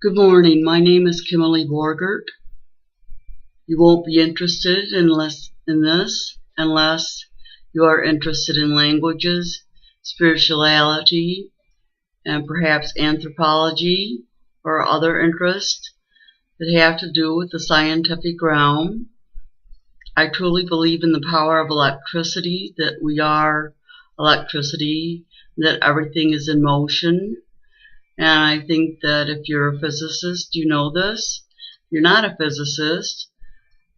Good morning. My name is Kimalee. You won't be interested in this unless you are interested in languages, spirituality, and perhaps anthropology or other interests that have to do with the scientific realm. I truly believe in the power of electricity, that we are electricity, that everything is in motion. And I think that if you're a physicist, you know this. If you're not a physicist,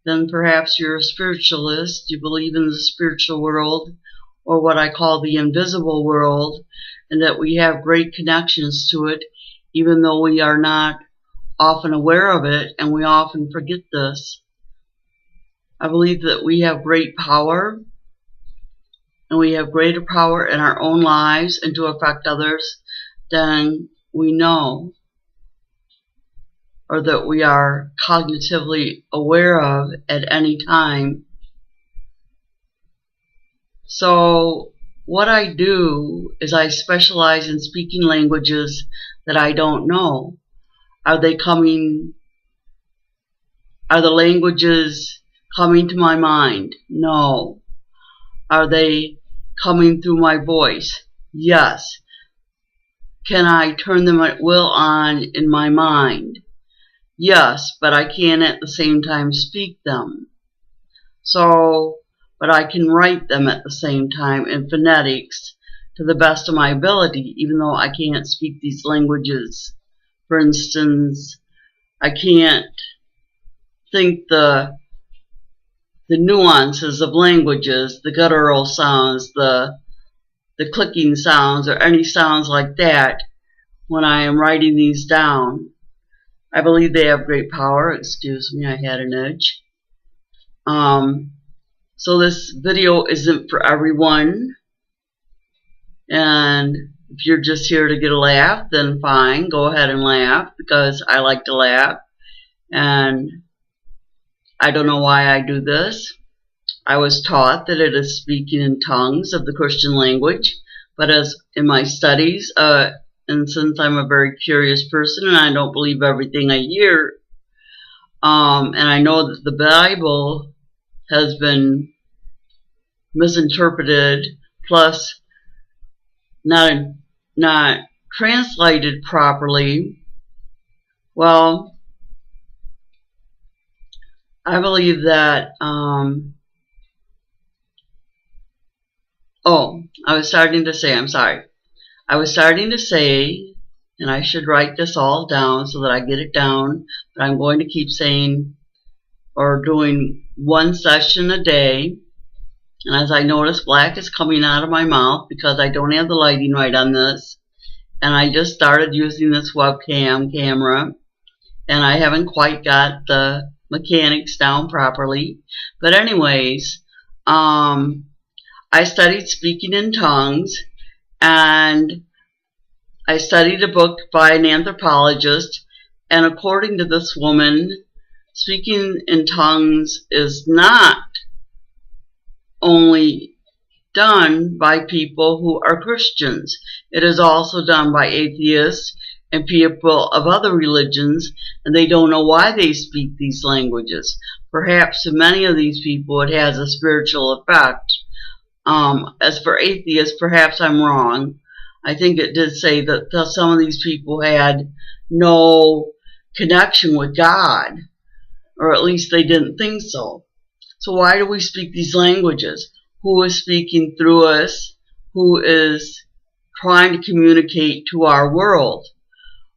then perhaps you're a spiritualist. You believe in the spiritual world, or what I call the invisible world, and that we have great connections to it, even though we are not often aware of it, and we often forget this. I believe that we have great power, and we have greater power in our own lives and to affect others than we know, or that we are cognitively aware of at any time. So what I do is I specialize in speaking languages that I don't know. Are the languages coming to my mind? No. Are they coming through my voice? Yes. Can I turn them at will on in my mind? Yes, but I can't at the same time speak them. But I can write them at the same time in phonetics to the best of my ability, even though I can't speak these languages. For instance, I can't think the nuances of languages, the guttural sounds, the clicking sounds, or any sounds like that when I am writing these down. I believe they have great power. Excuse me, I had an itch. So this video isn't for everyone. And if you're just here to get a laugh, then fine, go ahead and laugh, because I like to laugh. And I don't know why I do this. I was taught that it is speaking in tongues of the Christian language, but as in my studies, and since I'm a very curious person and I don't believe everything I hear, and I know that the Bible has been misinterpreted, plus not translated properly, well, I believe that, I was starting to say, and I should write this all down so that I get it down, but I'm going to keep saying or doing one session a day. And as I notice, black is coming out of my mouth because I don't have the lighting right on this. And I just started using this webcam camera, and I haven't quite got the mechanics down properly. But anyways, I studied speaking in tongues, and I studied a book by an anthropologist, and according to this woman, speaking in tongues is not only done by people who are Christians. It is also done by atheists and people of other religions, and they don't know why they speak these languages. Perhaps to many of these people it has a spiritual effect. As for atheists, perhaps I'm wrong. I think it did say that some of these people had no connection with God, or at least they didn't think so. So why do we speak these languages? Who is speaking through us? Who is trying to communicate to our world?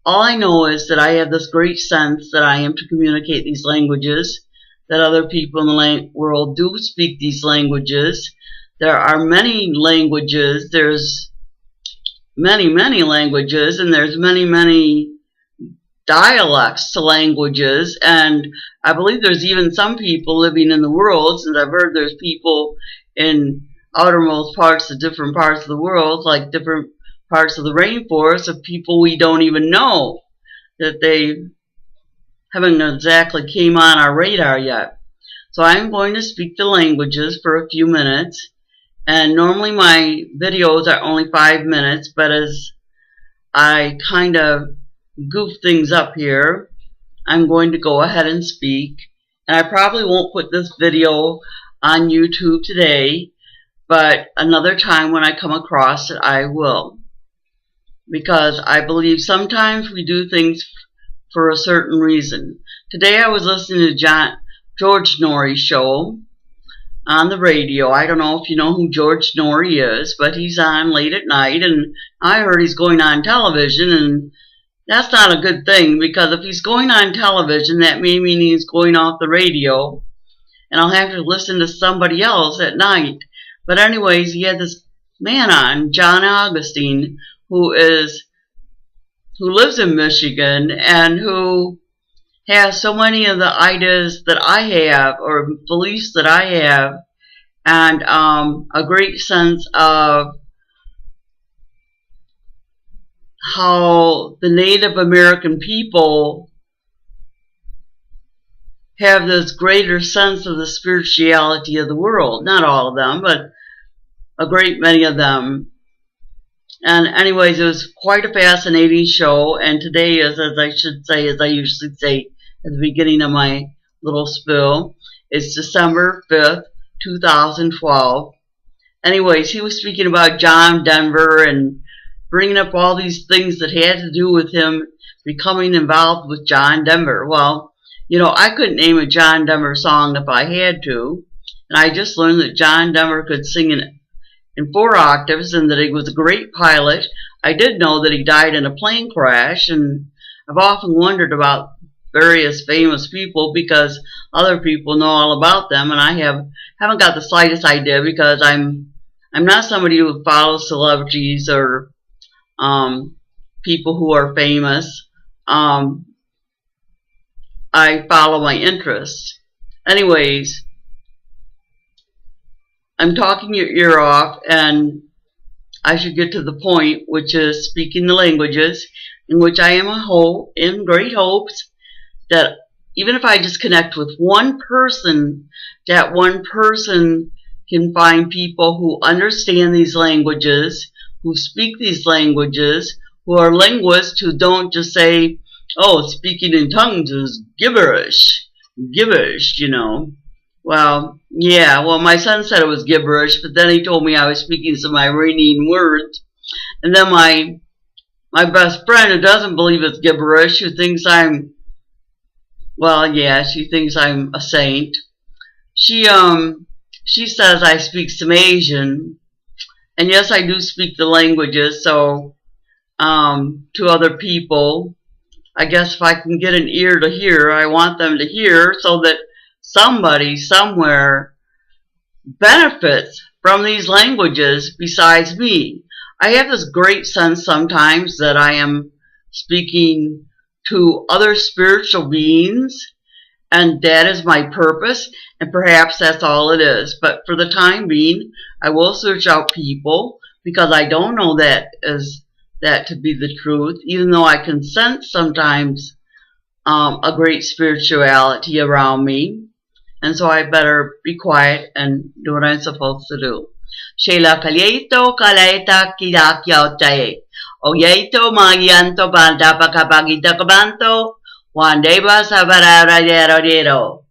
All I know is that I have this great sense that I am to communicate these languages, that other people in the world do speak these languages. There are many languages. There's many languages, and there's many dialects to languages, and I believe there's even some people living in the world, since I've heard there's people in outermost parts of different parts of the world, like different parts of the rainforest, of people we don't even know, that they haven't exactly came on our radar yet. So I'm going to speak the languages for a few minutes, and normally my videos are only 5 minutes, but as I kind of goof things up here, I'm going to go ahead and speak. And I probably won't put this video on YouTube today, but another time when I come across it, I will. Because I believe sometimes we do things for a certain reason. Today I was listening to George Norrie's show on the radio. I don't know if you know who George Norrie is, but he's on late at night, and I heard he's going on television, and that's not a good thing, because if he's going on television, that may mean he's going off the radio, and I'll have to listen to somebody else at night. But anyways, he had this man on, John Augustine, who lives in Michigan, and who has so many of the ideas that I have, or beliefs that I have, and a great sense of how the Native American people have this greater sense of the spirituality of the world. Not all of them, but a great many of them. And anyways, it was quite a fascinating show, and today is, as I should say, as I usually say at the beginning of my little spill, it's December 5th, 2012. Anyways, he was speaking about John Denver and bringing up all these things that had to do with him becoming involved with John Denver. Well, you know, I couldn't name a John Denver song if I had to, and I just learned that John Denver could sing in 4 octaves and that he was a great pilot. I did know that he died in a plane crash, and I've often wondered about various famous people because other people know all about them, and I haven't got the slightest idea, because I'm not somebody who follows celebrities or people who are famous. I follow my interests. Anyways, I'm talking your ear off, and I should get to the point, which is speaking the languages, in which I am in great hopes that even if I just connect with one person, that one person can find people who understand these languages, who speak these languages, who are linguists, who don't just say, oh, speaking in tongues is gibberish, you know. Well, yeah, well, my son said it was gibberish, but then he told me I was speaking some Iranian words. And then my best friend, who doesn't believe it's gibberish, who thinks she thinks I'm a saint. She says I speak some Asian, and yes, I do speak the languages. So to other people, I guess if I can get an ear to hear, I want them to hear, so that somebody somewhere benefits from these languages besides me. I have this great sense sometimes that I am speaking to other spiritual beings, and that is my purpose, and perhaps that's all it is. But for the time being, I will search out people, because I don't know that to be the truth, even though I can sense sometimes a great spirituality around me. And so I better be quiet and do what I'm supposed to do. Sheila kalieto kalaeta kidakyo tae. Oyeito magianto banda pakapagita kabanto. Wandeba sabarara dero.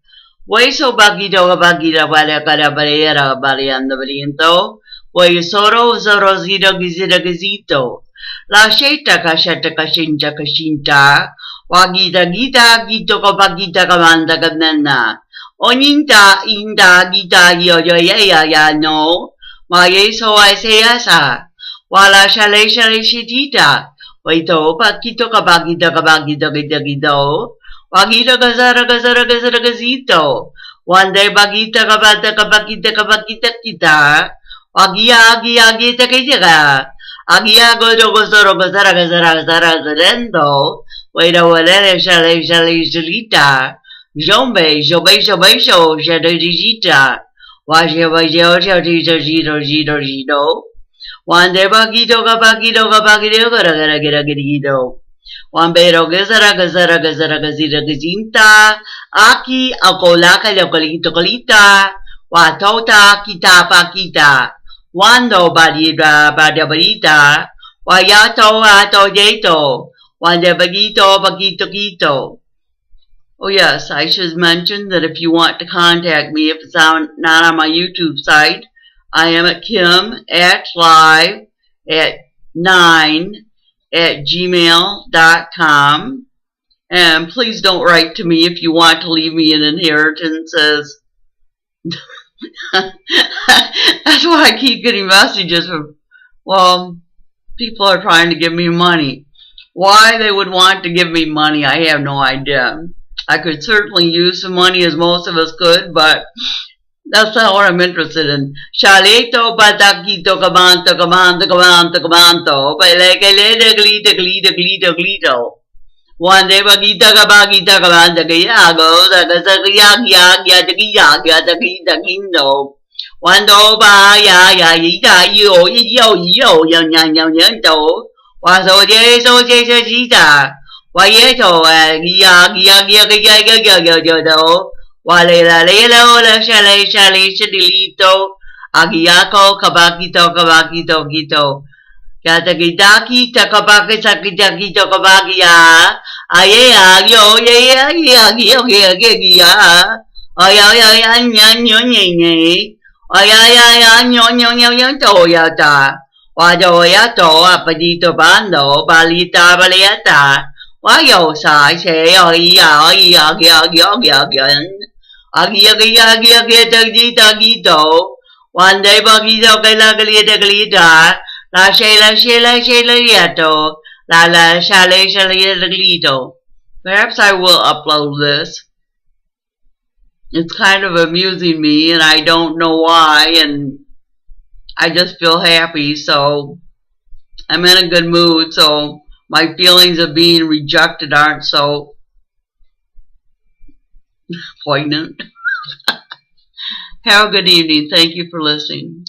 Waiso bagito kapagita para karabarera bariando brinto. Waisoro zorozito gizita gizito. La sheta kasheta kashinta kashinta. Wagita gita gito kapagita kamanda kamnana. Oninta inda gita yoyo ya no. Mayeso aiseyasa. Wala shale shitita. Waito pakito kabagita gido. Wagita gazara gazito. One day bagita kabagita kita. Wagia gita kita. Agia godo gozoro gazara zarendo. Waito walere shale shilita. Jombe, Jadijita. Wajio, One day bagito kapagito garagido. One bero gazara gazita gazinta. Aki akolaka lokolita. Watota kita pakita. Wando badida badabarita. Wayato ato yeto. Wanda bagito, bagito, gito. Oh yes, I should mention that if you want to contact me, if it's not on my YouTube site, I am at kim@live@9@gmail.com. And please don't write to me if you want to leave me an inheritances. That's why I keep getting messages from, well, people are trying to give me money. Why they would want to give me money, I have no idea. I could certainly use some money, as most of us could, but that's not what I'm interested in. Shalito patakito kabanto kabanto kabanto kabanto pelekele glito glito glito glito. One day bagita kabagita kabanta kayago takasakiyag one do ba ya yo yan do wa so jita wa ye to do wa le la shale shadilito agiyako kabakito gito Yatakitaki takabaki sakitaki takabakia aye yo aya nyo toyata wadoyato apadito bando balita baliata wayo sai se one day bagito kailagalita La shela yato. La shale. Perhaps I will upload this. It's kind of amusing me and I don't know why, and I just feel happy, so I'm in a good mood, so my feelings of being rejected aren't so poignant. Have a good evening. Thank you for listening.